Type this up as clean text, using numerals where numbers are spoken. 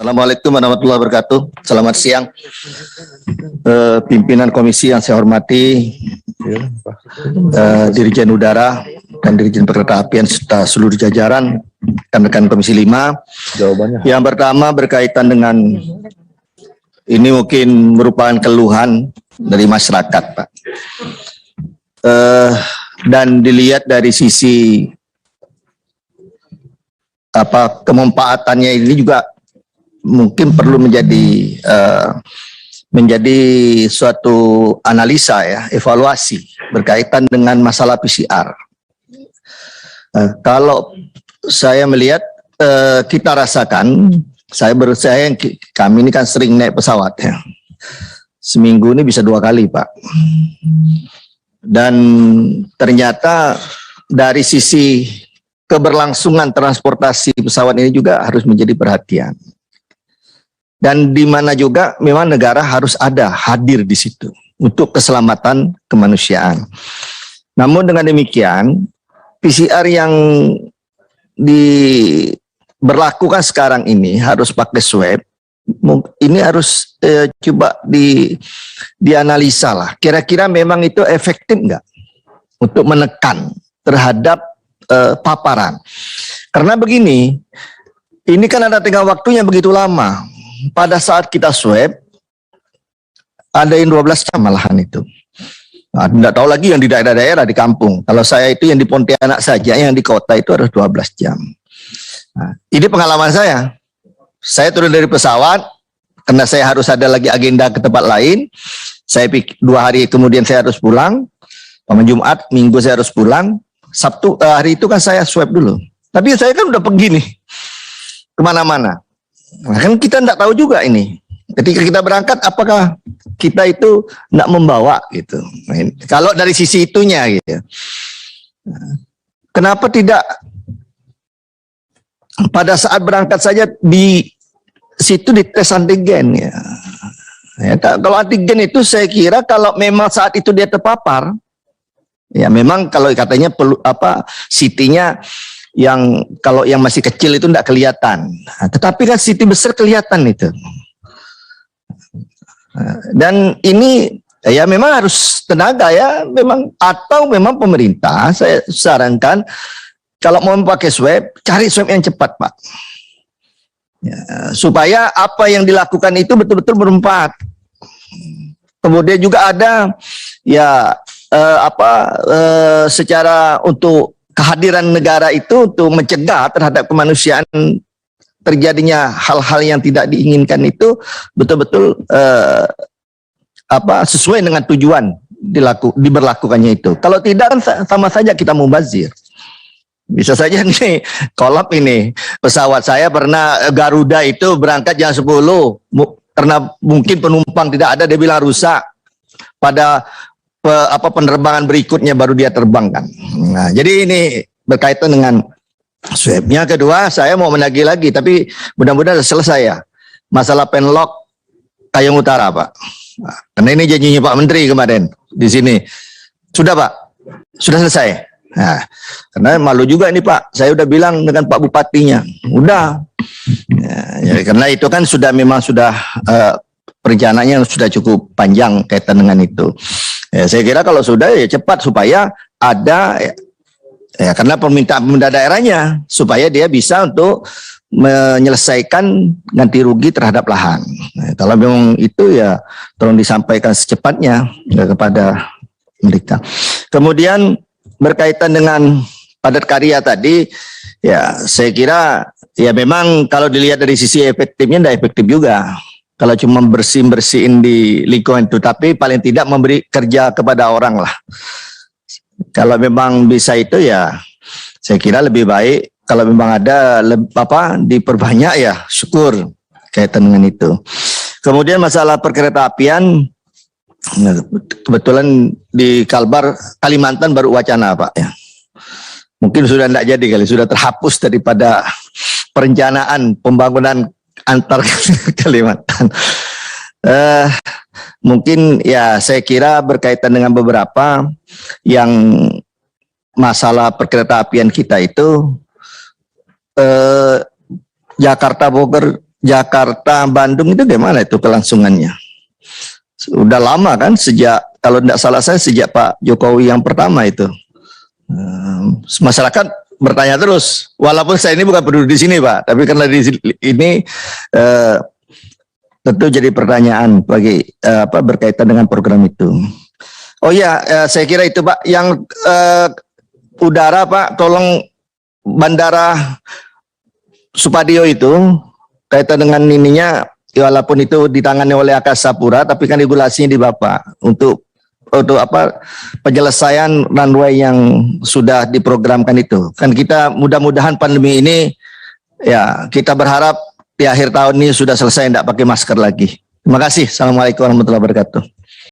Assalamualaikum warahmatullahi wabarakatuh. Selamat siang, pimpinan komisi yang saya hormati, Dirjen Udara dan Dirjen Perkeretaapian serta seluruh jajaran rekan-rekan Komisi 5. Jawabannya. Yang pertama berkaitan dengan ini mungkin merupakan keluhan dari masyarakat, Pak. Dan dilihat dari sisi kemanfaatannya ini juga mungkin perlu menjadi suatu analisa ya, evaluasi berkaitan dengan masalah PCR. Kalau saya melihat kita rasakan, kami ini kan sering naik pesawat ya. Seminggu ini bisa 2 kali, Pak. Dan ternyata dari sisi keberlangsungan transportasi pesawat ini juga harus menjadi perhatian. Dan di mana juga memang negara harus hadir di situ untuk keselamatan kemanusiaan. Namun dengan demikian, PCR yang diberlakukan sekarang ini harus pakai swab. Ini harus coba dianalisa lah. Kira-kira memang itu efektif nggak untuk menekan terhadap paparan? Karena begini, ini kan ada tengah waktunya begitu lama. Pada saat kita swab, ada yang 12 jam malahan itu. Nah, tidak tahu lagi yang di daerah-daerah, di kampung. Kalau saya itu yang di Pontianak saja, yang di kota itu harus 12 jam. Nah, ini pengalaman saya. Saya turun dari pesawat, karena saya harus ada lagi agenda ke tempat lain. Saya pikir 2 hari kemudian saya harus pulang. Jumat, Minggu saya harus pulang. Sabtu hari itu kan saya swab dulu. Tapi saya kan udah pergi nih, kemana-mana. Nah, kan kita tidak tahu juga ini. Ketika kita berangkat, apakah kita itu tidak membawa gitu. Nah, kalau dari sisi itunya gitu. Kenapa tidak pada saat berangkat saja di situ dites antigen ya. Ya, kalau antigen itu saya kira kalau memang saat itu dia terpapar, ya memang kalau katanya perlu CT-nya yang kalau yang masih kecil itu tidak kelihatan. Nah, tetapi kan CT besar kelihatan itu. Dan ini ya memang harus tenaga ya, memang atau memang pemerintah saya sarankan kalau mau pakai swab, cari swab yang cepat, Pak. Ya, supaya apa yang dilakukan itu betul-betul bermanfaat. Kemudian juga ada ya secara untuk kehadiran negara itu untuk mencegah terhadap kemanusiaan terjadinya hal-hal yang tidak diinginkan itu betul-betul sesuai dengan tujuan diberlakukannya itu. Kalau tidak kan sama saja kita mubazir. Bisa saja nih kolap ini. Pesawat saya pernah Garuda itu berangkat jam 10 karena mungkin penumpang tidak ada, dia bilang rusak. Pada penerbangan berikutnya baru dia terbangkan. Nah, jadi ini berkaitan dengan swabnya. Kedua, saya mau menagih lagi, tapi mudah-mudahan selesai ya. Masalah penlock Kayong Utara, Pak. Nah, karena ini janjinya Pak Menteri kemarin di sini. Sudah, Pak? Sudah selesai? Nah, karena malu juga ini, Pak. Saya udah bilang dengan Pak Bupatinya. Udah. Ya, karena itu kan memang sudah perencanaannya sudah cukup panjang kaitan dengan itu. Ya, saya kira kalau sudah ya cepat supaya ada ya karena permintaan pemerintah daerahnya supaya dia bisa untuk menyelesaikan ganti rugi terhadap lahan. Nah, kalau memang itu ya tolong disampaikan secepatnya ya, kepada mereka. Kemudian berkaitan dengan padat karya tadi ya saya kira ya memang kalau dilihat dari sisi efektifnya tidak efektif juga. Kalau cuma bersihin di lingkungan itu, tapi paling tidak memberi kerja kepada orang lah. Kalau memang bisa itu ya, saya kira lebih baik kalau memang ada diperbanyak ya, syukur kaitan dengan itu. Kemudian masalah perkeretaapian, kebetulan di Kalbar, Kalimantan baru wacana, Pak ya. Mungkin sudah tidak jadi kali, sudah terhapus daripada perencanaan pembangunan antar Kalimantan. Mungkin ya saya kira berkaitan dengan beberapa yang masalah perkeretaapian kita itu Jakarta Bogor Jakarta Bandung itu gimana itu kelangsungannya? Sudah lama kan, sejak kalau tidak salah saya sejak Pak Jokowi yang pertama itu. Masyarakat bertanya terus, walaupun saya ini bukan penduduk di sini Pak, tapi karena di ini tentu jadi pertanyaan bagi berkaitan dengan program itu. Oh ya, saya kira itu Pak, yang udara Pak, tolong Bandara Supadio itu kaitan dengan ininya, walaupun itu ditangani oleh Angkasa Pura, tapi kan regulasinya di Bapak untuk penyelesaian runway yang sudah diprogramkan itu. Kan kita mudah-mudahan pandemi ini ya kita berharap di akhir tahun ini sudah selesai, tidak pakai masker lagi. Terima kasih. Assalamualaikum warahmatullahi wabarakatuh.